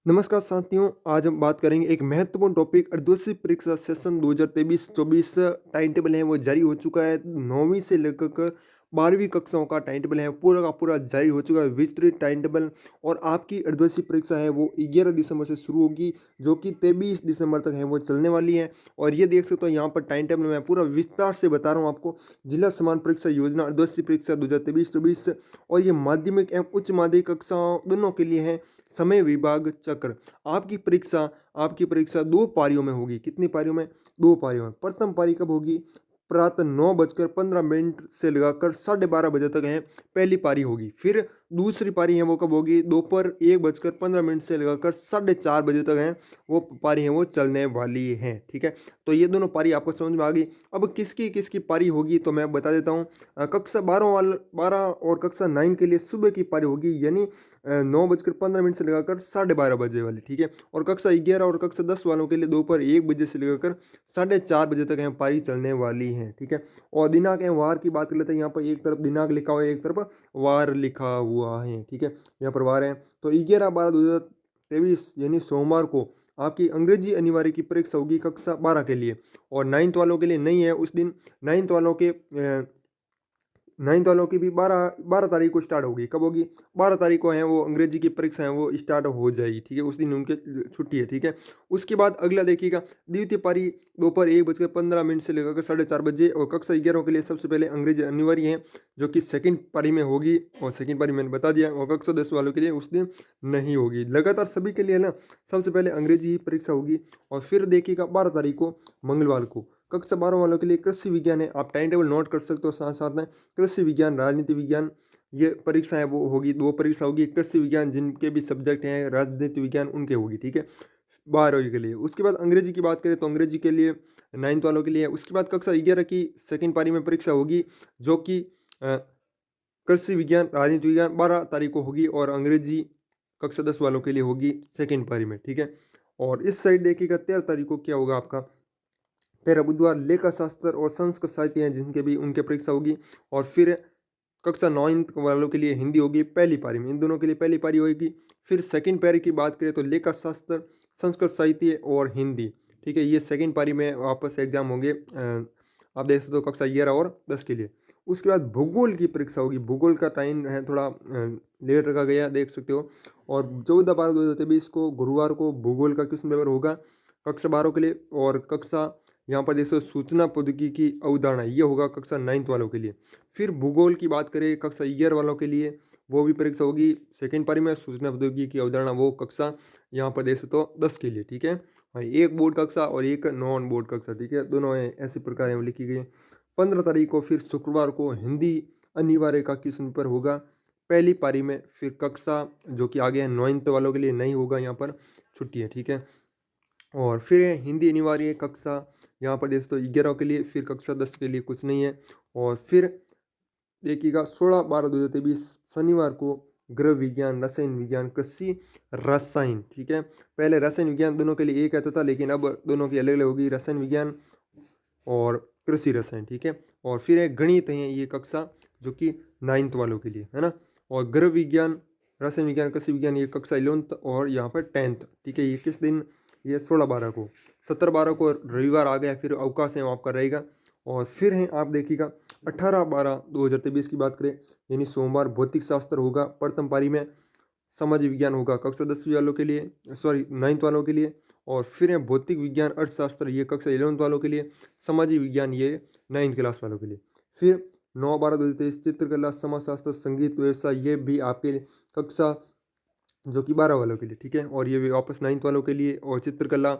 नमस्कार साथियों, आज हम बात करेंगे एक महत्वपूर्ण टॉपिक अर्धवार्षिक परीक्षा सेशन 2023-24 टाइम टेबल है वो जारी हो चुका है। 9वीं से लेकर कर 12वीं कक्षाओं का टाइम टेबल है पूरा का पूरा जारी हो चुका है, विस्तृत टाइम टेबल। और आपकी अर्धवार्षिक परीक्षा है वो 11 दिसंबर से शुरू होगी, जो कि 23 दिसंबर तक है वो चलने वाली है। और ये देख सकते हो यहाँ पर टाइम टेबल मैं पूरा विस्तार से बता रहा हूँ आपको। जिला समान परीक्षा योजना अर्धवार्षिक परीक्षा 2023-24 और ये माध्यमिक एवं उच्च माध्यमिक कक्षाओं दोनों के लिए है। समय विभाग चक्र। आपकी परीक्षा 2 पारियों में होगी। कितनी पारियों में? 2 पारियों में। प्रथम पारी कब होगी? प्रातः 9:15 से लगाकर 12:30 तक है पहली पारी होगी। फिर दूसरी पारी है वो कब होगी? दोपहर 1:15 से लगाकर 4:30 तक है वो पारी है वो चलने वाली है। ठीक है, तो ये दोनों पारी आपको समझ में आ गई। अब किसकी किसकी पारी होगी तो मैं बता देता हूँ। कक्षा 12 और कक्षा 9 के लिए सुबह की पारी होगी, यानी 9:15 से लगाकर 12:30 वाली। ठीक है, और कक्षा 11 और कक्षा 10 वालों के लिए दोपहर 1 बजे से लगाकर 4:30 तक है पारी चलने वाली है। ठीक है, और दिनांक है वार की बात कर लेते हैं। यहाँ पर एक तरफ दिनांक लिखा हुआ है, एक तरफ वार लिखा हुआ है। ठीक है, यहाँ पर वार है। तो 11/12/2023 यानी सोमवार को आपकी अंग्रेजी अनिवार्य की परीक्षा होगी कक्षा 12 के लिए। और 9th वालों के लिए नहीं है उस दिन। 9th वालों के 9th वालों की भी 12 तारीख को स्टार्ट होगी। कब होगी? 12 तारीख को है वो अंग्रेजी की परीक्षा है वो स्टार्ट हो जाएगी। ठीक है, उस दिन उनके छुट्टी है। ठीक है, उसके बाद अगला देखिएगा, द्वितीय पारी दोपहर 1:15 से लेकर 4:30 और कक्षा 11 के लिए सबसे पहले अंग्रेजी अनिवार्य है, जो कि सेकंड पारी में होगी। और सेकंड पारी मैंने बता दिया। और कक्षा 10 वालों के लिए उस दिन नहीं होगी। लगातार सभी के लिए ना सबसे पहले अंग्रेजी ही परीक्षा होगी। और फिर देखिएगा 12 तारीख को मंगलवार को कक्षा 12 वालों के लिए कृषि विज्ञान है। आप टाइम टेबल नोट कर सकते हो साथ साथ में। कृषि विज्ञान, राजनीति विज्ञान, ये परीक्षा है वो होगी। 2 परीक्षा होगी। कृषि विज्ञान जिनके भी सब्जेक्ट हैं, राजनीति विज्ञान उनके होगी। ठीक है, 12वीं के लिए। उसके बाद अंग्रेजी की बात करें तो अंग्रेजी के लिए 9th वालों के लिए है। उसके बाद कक्षा 11 की सेकेंड पारी में परीक्षा होगी, जो कि कृषि विज्ञान, राजनीति विज्ञान 12 तारीख को होगी। और अंग्रेजी कक्षा 10 वालों के लिए होगी सेकेंड पारी में। ठीक है, और इस साइड देखिएगा 13 तारीख को क्या होगा आपका? 13 बुधवार लेखा शास्त्र और संस्कृत साहित्य हैं जिनके भी उनके परीक्षा होगी। और फिर कक्षा 9th वालों के लिए हिंदी होगी पहली पारी में। इन दोनों के लिए पहली पारी होगी। फिर सेकंड पारी की बात करें तो लेखा शास्त्र, संस्कृत साहित्य और हिंदी। ठीक है, ये सेकंड पारी में वापस एग्जाम होंगे। आप देख सकते हो कक्षा 11 और 10 के लिए। उसके बाद भूगोल की परीक्षा होगी। भूगोल का टाइम है थोड़ा लेट रखा गया, देख सकते हो। और 14/12/2023 को गुरुवार को भूगोल का क्वेश्चन पेपर होगा कक्षा 12 के लिए। और कक्षा यहाँ पर देखो सूचना प्रौद्योगिकी की अवधारणा, ये होगा कक्षा 9th वालों के लिए। फिर भूगोल की बात करें कक्षा 11 वालों के लिए, वो भी परीक्षा होगी सेकेंड पारी में। सूचना प्रौद्योगिकी की अवधारणा वो कक्षा यहाँ पर देख सकते हो 10 के लिए। ठीक है, हाँ, एक बोर्ड कक्षा और एक नॉन बोर्ड कक्षा। ठीक है, दोनों ऐसे प्रकार में लिखी गई है। 15 तारीख को फिर शुक्रवार को हिंदी अनिवार्य का क्वेश्चन पेपर होगा पहली पारी में। फिर कक्षा जो कि आगे है 9th वालों के लिए नहीं होगा, यहाँ पर छुट्टी है। ठीक है, और फिर है हिंदी अनिवार्य कक्षा यहाँ पर देख तो 11 के लिए। फिर कक्षा 10 के लिए कुछ नहीं है। और फिर देखिएगा 16/12/2023 शनिवार को गृह विज्ञान, रसायन विज्ञान, कृषि रसायन। ठीक है, पहले रसायन विज्ञान दोनों के लिए एक आता था, लेकिन अब दोनों की अलग अलग होगी, रसायन विज्ञान और कृषि रसायन। ठीक है, और फिर है गणित है ये कक्षा जो कि 9th वालों के लिए है ना। और गृह विज्ञान, रसायन विज्ञान, कृषि विज्ञान ये कक्षा 11th और यहाँ पर 10th। ठीक है, ये किस दिन? ये 16/12 को। 17/12 को रविवार आ गया, फिर अवकाश है वो आपका रहेगा। और फिर है आप देखिएगा 18/12/2023 की बात करें, यानी सोमवार भौतिक शास्त्र होगा प्रथम पारी में। सामाजिक विज्ञान होगा कक्षा 10वीं वालों के लिए, सॉरी 9th वालों के लिए। और फिर है भौतिक विज्ञान अर्थशास्त्र, ये कक्षा 11th वालों के लिए। सामाजिक विज्ञान ये 9th क्लास वालों के लिए। फिर 9/12/2023 चित्रकला, समाजशास्त्र, संगीत, व्यवसाय ये भी आपके कक्षा जो कि 12 वालों के लिए। ठीक है, और ये भी वापस 9th वालों के लिए। और चित्रकला,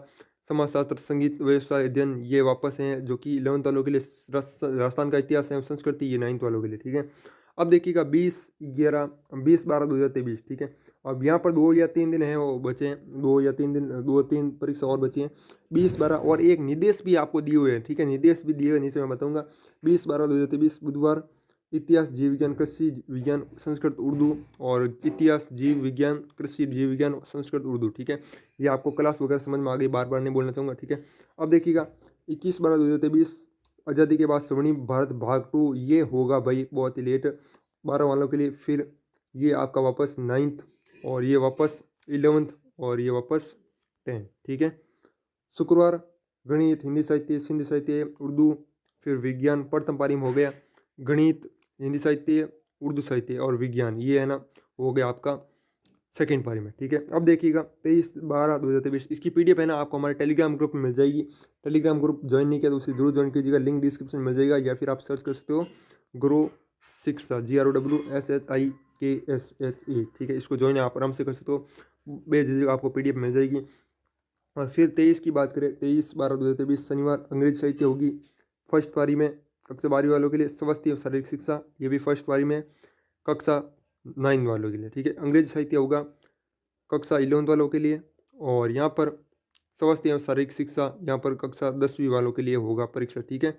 समाजशास्त्र, संगीत, व्यवसाय अध्ययन ये वापस हैं जो कि 11th वालों के लिए। राजस्थान का इतिहास एवं संस्कृति ये 9th वालों के लिए। ठीक है, अब देखिएगा 20/12/2023। ठीक है, अब यहाँ पर 2 या 3 दिन है वो बचे हैं, 2 या 3 दिन, 2-3 परीक्षा और बची हैं। 20/12 और एक निर्देश भी आपको दिए हुए हैं। ठीक है, निर्देश भी दिए हुए नीचे मैं बताऊँगा। 20/12/2023 बुधवार इतिहास, जीव विज्ञान, कृषि विज्ञान, संस्कृत, उर्दू। और इतिहास, जीव विज्ञान, कृषि, जीव विज्ञान, संस्कृत, उर्दू। ठीक है, ये आपको क्लास वगैरह समझ में आ गई, बार बार नहीं बोलना चाहूँगा। ठीक है, अब देखिएगा 21/12/2023 आज़ादी के बाद स्वर्णिम भारत भाग 2 ये होगा भाई बहुत ही लेट 12 वालों के लिए। फिर ये आपका वापस 9th और ये वापस 11th और ये वापस 10, ठीक है। शुक्रवार गणित, हिंदी साहित्य, सिंधी साहित्य, उर्दू, फिर विज्ञान प्रथम पारी में हो गया गणित, हिंदी साहित्य, उर्दू साहित्य और विज्ञान, ये है ना हो गया आपका सेकेंड पारी में, ठीक है। अब देखिएगा 23/12/2023 इसकी पीडीएफ है ना आपको हमारे टेलीग्राम ग्रुप में मिल जाएगी। टेलीग्राम ग्रुप ज्वाइन नहीं किया तो उसे जरूर ज्वाइन कीजिएगा, लिंक डिस्क्रिप्शन में मिल जाएगा, या फिर आप सर्च कर सकते हो ग्रो शिक्षा GROWSHIKSHA, ठीक है। इसको ज्वाइन आप आराम से कर सकते हो, बेझिझक आपको पीडीएफ मिल जाएगी। और फिर 23 की बात करें, 23/12/2023 शनिवार अंग्रेजी साहित्य होगी फर्स्ट पारी में कक्षा 12 वालों के लिए। स्वास्थ्य और शारीरिक शिक्षा ये भी फर्स्ट पारी में कक्षा 9 वालों के लिए, ठीक है। अंग्रेजी साहित्य होगा कक्षा 11 वालों के लिए, और यहाँ पर स्वास्थ्य एवं शारीरिक शिक्षा यहाँ पर कक्षा 10वीं वालों के लिए होगा परीक्षा, ठीक है।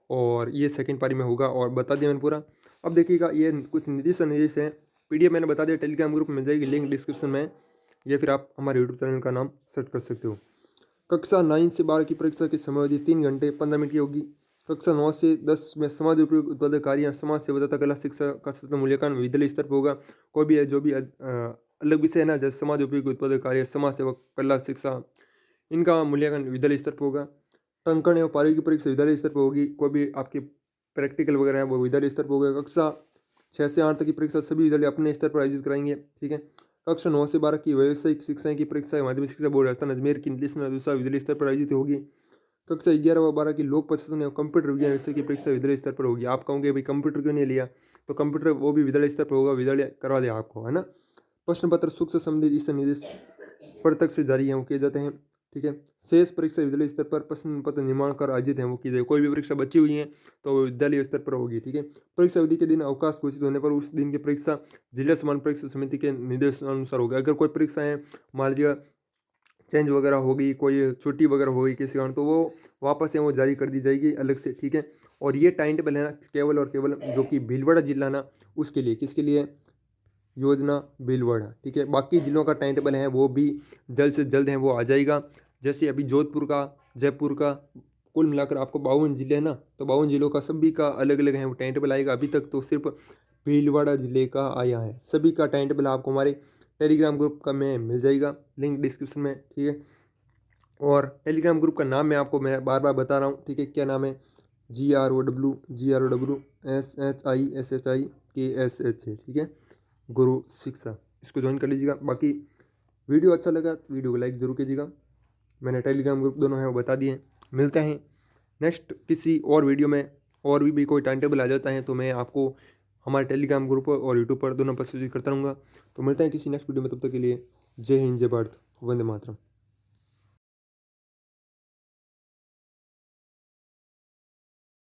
और ये सेकंड पारी में होगा, और बता दिया मैंने पूरा। अब देखिएगा ये कुछ निर्देश हैं, पीडीएफ मैंने बता दिया, टेलीग्राम ग्रुप में मिल जाएगी, लिंक डिस्क्रिप्शन में, या फिर आप हमारे यूट्यूब चैनल का नाम सर्च कर सकते हो। कक्षा 9 से 12 की परीक्षा की समयावधि 3 घंटे 15 मिनट की होगी। कक्षा 9 से 10 में समाज उपयोग उत्पादक कार्य, समाज सेवा तथा कला शिक्षा का सतत मूल्यांकन विद्यालय स्तर पर होगा। कोई भी है जो भी अलग विषय है ना, जैसे समाज उपयोग उत्पादक कार्य, समाज सेवा, कला शिक्षा, इनका मूल्यांकन विद्यालय स्तर पर होगा। टंकण एवं पारी की परीक्षा विद्यालय स्तर पर होगी। कोई भी आपके प्रैक्टिकल वगैरह है वो विद्यालय स्तर पर होगा। कक्षा 6 से 8 तक की परीक्षा सभी विद्यालय अपने स्तर पर आयोजित कराएंगे, ठीक है। कक्षा 9 से 12 की व्यावसायिक शिक्षाएं की परीक्षा माध्यमिक शिक्षा बोर्ड राजस्थान अजमेर की नेशनल दूसरा विद्यालय स्तर पर आयोजित होगी। कक्षा 11 व 12 की लोक प्रशासन एवं कंप्यूटर विज्ञान विषय की परीक्षा विद्यालय स्तर पर होगी। आप कहोगे भाई कंप्यूटर क्यों नहीं लिया, तो कंप्यूटर वो भी विद्यालय स्तर पर होगा, विद्यालय करवा दिया आपको, है ना। प्रश्न पत्र सूक्ष्म संबंधित दिशा निर्देश प्रत्यक्ष से जारी है वो किए जाते हैं, ठीक है। शेष परीक्षा विद्यालय स्तर पर प्रश्न पत्र निर्माण कर आयोजित है वो की जाए। कोई भी परीक्षा बची हुई है तो वो विद्यालय स्तर पर होगी, ठीक है। परीक्षा अवधि के दिन अवकाश घोषित होने पर उस दिन की परीक्षा जिला समान परीक्षा समिति के निर्देशानुसार होगी। अगर कोई परीक्षा है मान लीजिए चेंज वगैरह होगी, कोई छुट्टी वगैरह होगी किसी कारण, तो वो वापस है वो जारी कर दी जाएगी अलग से, ठीक है। और ये टाइम टेबल है ना केवल और केवल जो कि भीलवाड़ा जिला ना उसके लिए, किसके लिए, योजना भीलवाड़ा, ठीक है। बाकी जिलों का टाइम टेबल है वो भी जल्द से जल्द है वो आ जाएगा। जैसे अभी जोधपुर का, जयपुर का, कुल मिलाकर आपको 52 जिले हैं ना, तो 52 जिलों का सभी का अलग अलग है वो टाइम टेबल आएगा। अभी तक तो सिर्फ भीलवाड़ा जिले का आया है, सभी का टाइम टेबल आपको हमारे टेलीग्राम ग्रुप का में मिल जाएगा, लिंक डिस्क्रिप्शन में, ठीक है। और टेलीग्राम ग्रुप का नाम मैं बार बार बता रहा हूँ, ठीक है। क्या नाम है, GROWSHISHIKSH है, ठीक है, गुरु शिक्षा। इसको ज्वाइन कर लीजिएगा। बाकी वीडियो अच्छा लगा तो वीडियो को लाइक जरूर कीजिएगा। मैंने टेलीग्राम ग्रुप दोनों हैं वो बता दिए। मिलते हैं नेक्स्ट किसी और वीडियो में, और भी कोई टाइम टेबल आ जाता है तो मैं आपको हमारे टेलीग्राम ग्रुप और यूट्यूब पर दोनों पर सूचित करता रहूँगा। तो मिलते हैं किसी नेक्स्ट वीडियो में, तब तक के लिए जय हिंद, जय भारत, वंदे मातरम।